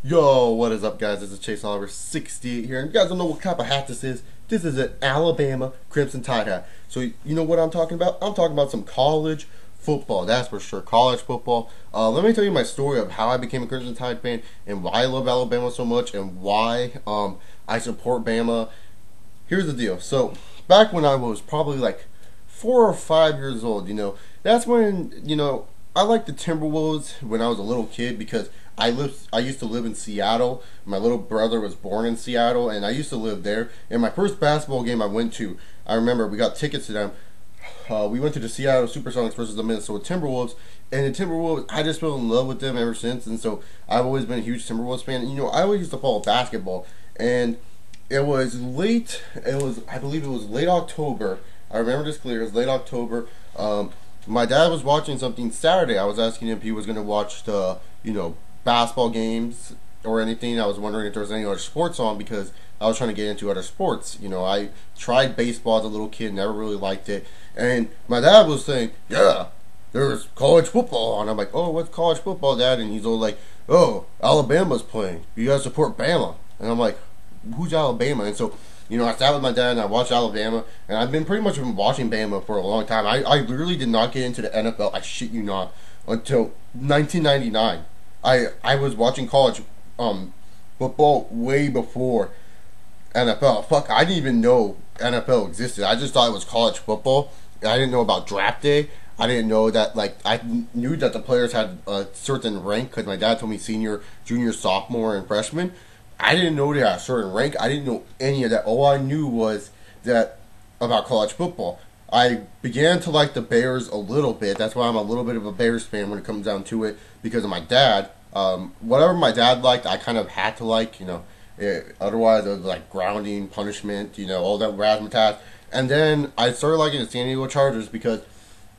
Yo, what is up, guys? This is Chase Oliver 68 here, and you guys don't know what type of hat this is. This is an Alabama Crimson Tide hat. So you know what I'm talking about? I'm talking about some college football. That's for sure, college football. Let me tell you my story of how I became a Crimson Tide fan and why I love Alabama so much and why I support Bama. Here's the deal. So back when I was probably like 4 or 5 years old, that's when I liked the Timberwolves when I was a little kid because I used to live in Seattle. My little brother was born in Seattle, and I used to live there. And my first basketball game I went to, I remember we got tickets to them. We went to the Seattle Supersonics versus the Minnesota Timberwolves, and the Timberwolves, I just fell in love with them ever since. And so I've always been a huge Timberwolves fan. And, I always used to follow basketball, and it was late. I believe it was late October. I remember this clear. It was late October. My dad was watching something Saturday. I was asking him if he was going to watch the, basketball games or anything. I was wondering if there was any other sports on because I was trying to get into other sports. I tried baseball as a little kid, never really liked it. And my dad was saying, yeah, there's college football. And I'm like, oh, what's college football, Dad? And he's all like, oh, Alabama's playing. You guys support Bama. And I'm like, who's Alabama? And so, I sat with my dad and I watched Alabama. And I've been pretty much been watching Bama for a long time. I literally did not get into the NFL, I shit you not, until 1999. I was watching college football way before NFL. Fuck, I didn't even know NFL existed. I just thought it was college football. I didn't know about draft day. I didn't know that, I knew that the players had a certain rank because my dad told me senior, junior, sophomore, and freshman. I didn't know they had a certain rank. I didn't know any of that. All I knew was that about college football. I began to like the Bears a little bit. That's why I'm a little bit of a Bears fan when it comes down to it because of my dad. Whatever my dad liked, I kind of had to like, otherwise it was like grounding, punishment, all that razzmatazz. And then I started liking the San Diego Chargers because,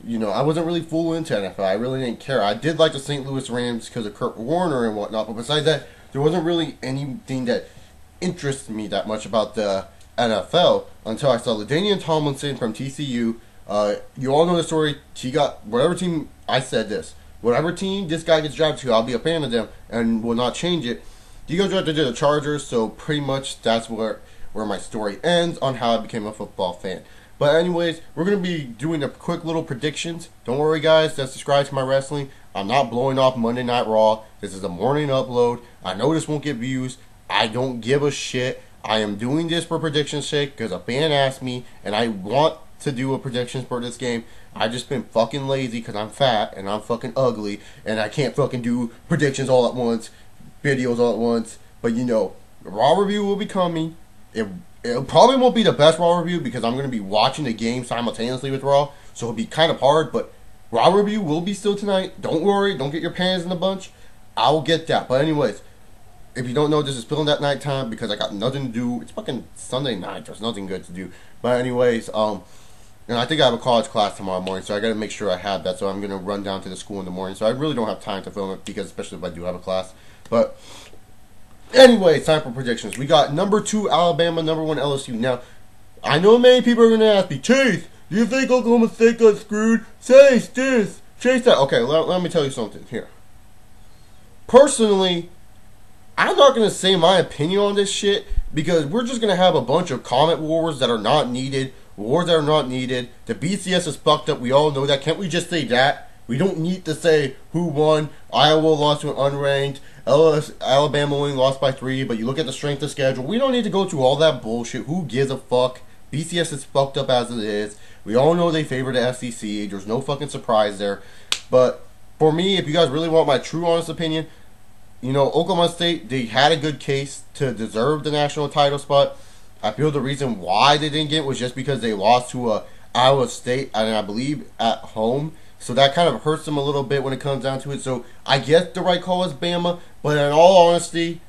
I wasn't really full into NFL. I really didn't care. I did like the St. Louis Rams because of Kurt Warner and whatnot, but besides that, there wasn't really anything that interested me that much about the NFL until I saw LaDainian Tomlinson from TCU. You all know the story. He got whatever team. I said this. Whatever team this guy gets drafted to, I'll be a fan of them and will not change it. He got drafted to the Chargers, so pretty much that's where my story ends on how I became a football fan. But anyways, we're going to be doing a quick little predictions. Don't worry, guys, that subscribe to my wrestling. I'm not blowing off Monday Night Raw. This is a morning upload. I know this won't get views. I don't give a shit. I am doing this for prediction's sake because a fan asked me, and I want to do a predictions for this game. I just been fucking lazy because I'm fat and I'm fucking ugly and I can't fucking do predictions all at once, videos all at once. But Raw review will be coming. It probably won't be the best Raw review because I'm going to be watching the game simultaneously with Raw, so it'll be kind of hard. But Raw review will be still tonight. Don't worry, don't get your pants in a bunch. I will get that. But anyways, if you don't know, this is filmed at nighttime because I got nothing to do. It's fucking Sunday night. There's nothing good to do. But anyways, and I think I have a college class tomorrow morning, so I got to make sure I have that. So I'm going to run down to the school in the morning. So I really don't have time to film it because, especially if I do have a class. But anyway, it's time for predictions. We got number 2 Alabama, number 1 LSU. Now, I know many people are going to ask me, Chase, do you think Oklahoma State got screwed? Chase this, Chase that. Okay, let me tell you something here. Personally, I'm not going to say my opinion on this shit because we're just going to have a bunch of comment wars that are not needed. Wars that are not needed. The BCS is fucked up. We all know that. Can't we just say that? We don't need to say who won. Iowa lost to an unranked. Alabama only lost by 3. But you look at the strength of schedule. We don't need to go through all that bullshit. Who gives a fuck? BCS is fucked up as it is. We all know they favor the SEC. There's no fucking surprise there. But for me, if you guys really want my true honest opinion, Oklahoma State, they had a good case to deserve the national title spot. I feel the reason why they didn't get it was just because they lost to Iowa State, and I believe at home. So that kind of hurts them a little bit when it comes down to it. So I guess the right call is Bama, but in all honesty,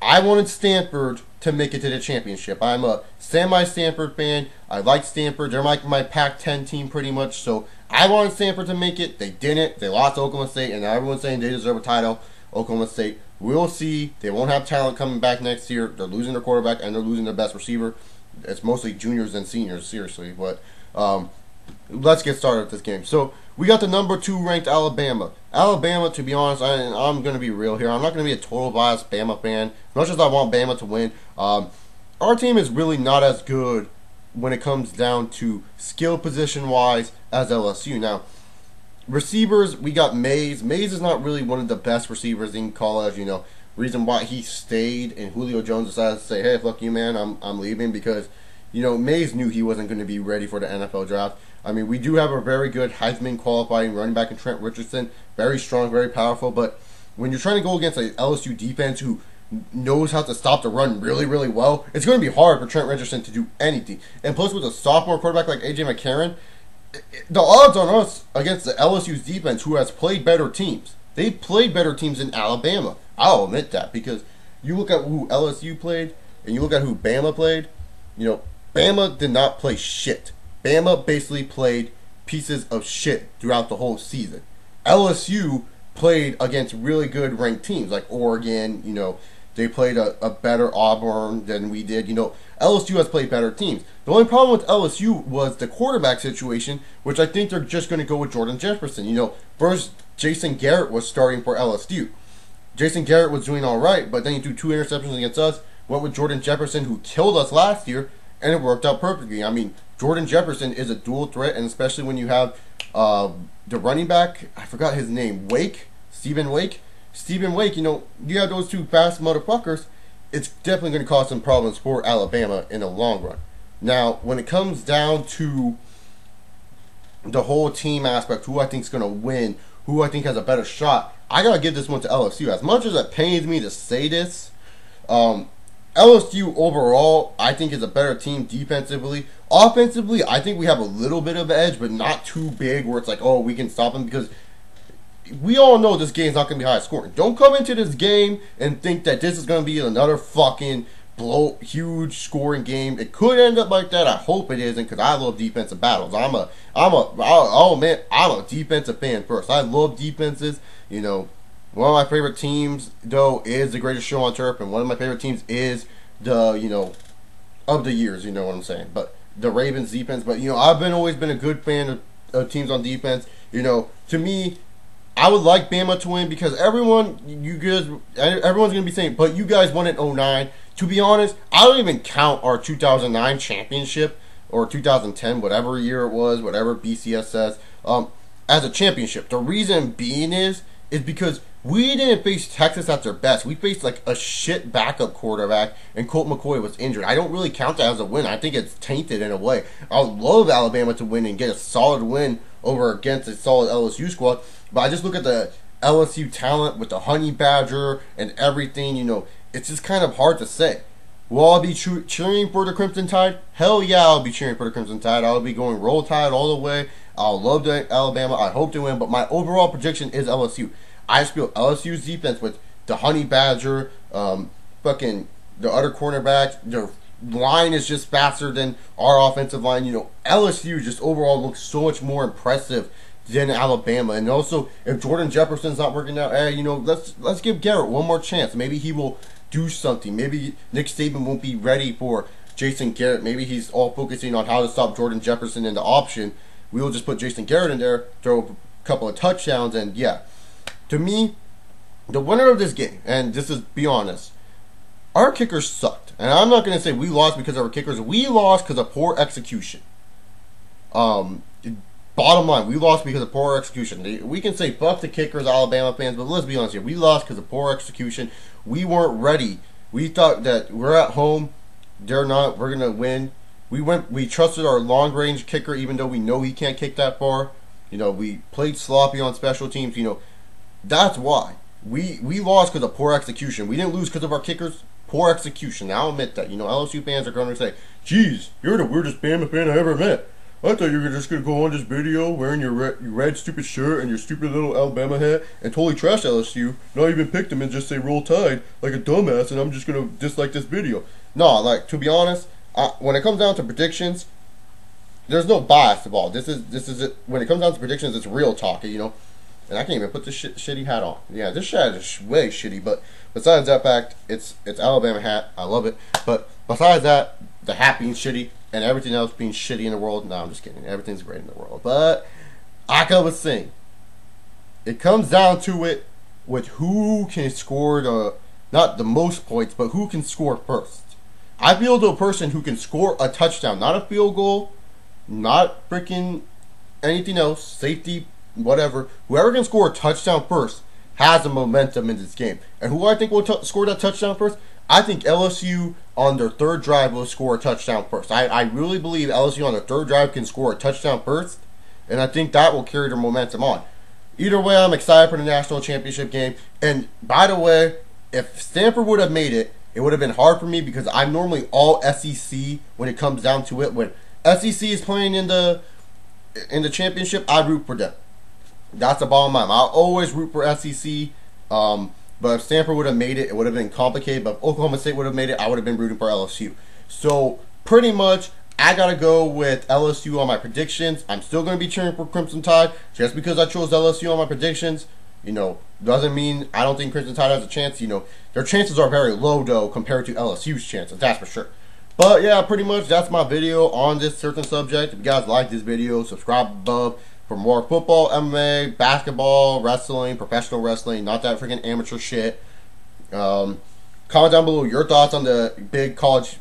I wanted Stanford to make it to the championship. I'm a semi-Stanford fan. I like Stanford. They're like my Pac-10 team pretty much. So I wanted Stanford to make it. They didn't. They lost to Oklahoma State, and everyone's saying they deserve a title. Oklahoma State, we'll see. They won't have talent coming back next year. They're losing their quarterback and they're losing their best receiver. It's mostly juniors and seniors, seriously. But let's get started with this game. So we got the number 2 ranked Alabama. Alabama, to be honest, I'm going to be real here. I'm not going to be a total biased Bama fan. As much as I want Bama to win, our team is really not as good when it comes down to skill position wise as LSU. Now, receivers, we got Mays. Mays is not really one of the best receivers in college. Reason why he stayed and Julio Jones decided to say, hey, fuck you, man, I'm leaving, because Mays knew he wasn't going to be ready for the NFL draft. I mean, we do have a very good Heisman qualifying running back in Trent Richardson. Very strong, very powerful. But when you're trying to go against an LSU defense who knows how to stop the run really, really well, it's going to be hard for Trent Richardson to do anything. And plus, with a sophomore quarterback like A.J. McCarron, the odds on us against the LSU's defense, who has played better teams. They played better teams in Alabama. I'll admit that, because you look at who LSU played and you look at who Bama played, Bama did not play shit. Bama basically played pieces of shit throughout the whole season. LSU played against really good ranked teams like Oregon. They played a better Auburn than we did. LSU has played better teams. The only problem with LSU was the quarterback situation, which I think they're just going to go with Jordan Jefferson. First, Jason Garrett was starting for LSU. Jason Garrett was doing all right, but then he threw 2 interceptions against us, went with Jordan Jefferson, who killed us last year, and it worked out perfectly. I mean, Jordan Jefferson is a dual threat, and especially when you have the running back, I forgot his name, Stephen Wake, you have those 2 fast motherfuckers, it's definitely going to cause some problems for Alabama in the long run. Now, when it comes down to the whole team aspect, who I think is going to win, who I think has a better shot, I got to give this one to LSU. As much as it pains me to say this, LSU overall, I think, is a better team defensively. Offensively, I think we have a little bit of an edge, but not too big where it's like, oh, we can stop them, because we all know this game's not going to be high scoring. Don't come into this game and think that this is going to be another fucking huge scoring game. It could end up like that. I hope it isn't, because I love defensive battles. I'm a defensive fan first. I love defenses. One of my favorite teams, though, is the Greatest Show on Turf, and one of my favorite teams is the, of the years, you know what I'm saying. But the Ravens defense. But I've always been a good fan of teams on defense. To me, I would like Bama to win, because everyone's gonna be saying, but you guys won in 09. To be honest, I don't even count our 2009 championship, or 2010, whatever year it was, whatever BCS says, as a championship. The reason being is because we didn't face Texas at their best. We faced like a shit backup quarterback, and Colt McCoy was injured. I don't really count that as a win. I think it's tainted in a way. I would love Alabama to win and get a solid win over against a solid LSU squad, but I just look at the LSU talent with the Honey Badger and everything. It's just kind of hard to say. Will I be cheering for the Crimson Tide? Hell yeah, I'll be cheering for the Crimson Tide. I'll be going Roll Tide all the way. I'll love Alabama. I hope to win, but my overall prediction is LSU. I just feel LSU's defense with the Honey Badger, fucking the other cornerbacks, their line is just faster than our offensive line. LSU just overall looks so much more impressive than Alabama. And also, if Jordan Jefferson's not working out, let's give Garrett one more chance. Maybe he will do something. Maybe Nick Saban won't be ready for Jason Garrett. Maybe he's all focusing on how to stop Jordan Jefferson in the option. We will just put Jason Garrett in there, throw a couple of touchdowns, and yeah. To me, the winner of this game, and this is, be honest, our kickers sucked. And I'm not going to say we lost because of our kickers. We lost because of poor execution. Bottom line, we lost because of poor execution. We can say fuck the kickers, Alabama fans, but let's be honest here. We lost because of poor execution. We weren't ready. We thought that we're at home. They're not. We're going to win. We trusted our long-range kicker, even though we know he can't kick that far. We played sloppy on special teams. That's why. We lost because of poor execution. We didn't lose because of our kickers. Poor execution. Now, I'll admit that. LSU fans are going to say, geez, you're the weirdest Bama fan I ever met. I thought you were just going to go on this video wearing your red stupid shirt and your stupid little Alabama hat and totally trash LSU. Not even pick them and just say Roll Tide like a dumbass, and I'm just going to dislike this video. No, to be honest, when it comes down to predictions, there's no bias at all. This is it. When it comes down to predictions, it's real talk, And I can't even put this shitty hat on. Yeah, this hat is way shitty. But besides that fact, it's Alabama hat. I love it. But besides that, the hat being shitty and everything else being shitty in the world. No, I'm just kidding. Everything's great in the world. But like I was saying, it comes down to it with who can score not the most points, but who can score first. I feel the person who can score a touchdown, not a field goal, not freaking anything else, safety, whatever. Whoever can score a touchdown first has the momentum in this game. And who I think will score that touchdown first? I think LSU on their third drive will score a touchdown first. I really believe LSU on their third drive can score a touchdown first, and I think that will carry their momentum on. Either way, I'm excited for the national championship game. And by the way, if Stanford would have made it, it would have been hard for me because I'm normally all SEC when it comes down to it. When SEC is playing in the championship, I root for them. That's the bottom line. I'll always root for SEC. But if Stanford would have made it, it would have been complicated. But if Oklahoma State would have made it, I would have been rooting for LSU. So pretty much, I gotta go with LSU on my predictions. I'm still gonna be cheering for Crimson Tide. Just because I chose LSU on my predictions, doesn't mean I don't think Crimson Tide has a chance. Their chances are very low though compared to LSU's chances. That's for sure. But yeah, pretty much that's my video on this certain subject. If you guys like this video, subscribe above for more football, MMA, basketball, wrestling, professional wrestling, not that freaking amateur shit. Comment down below your thoughts on the big college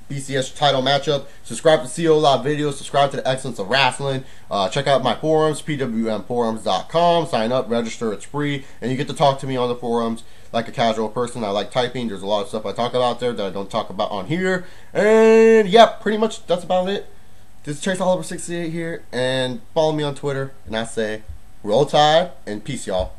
BCS title matchup. Subscribe to CO Live Videos. Subscribe to the Excellence of Wrestling. Check out my forums, pwmforums.com. Sign up, register. It's free, and you get to talk to me on the forums like a casual person. I like typing. There's a lot of stuff I talk about there that I don't talk about on here. And yeah, pretty much that's about it. This is Chase Oliver 68 here, and follow me on Twitter. And I say, roll Tide and peace, y'all.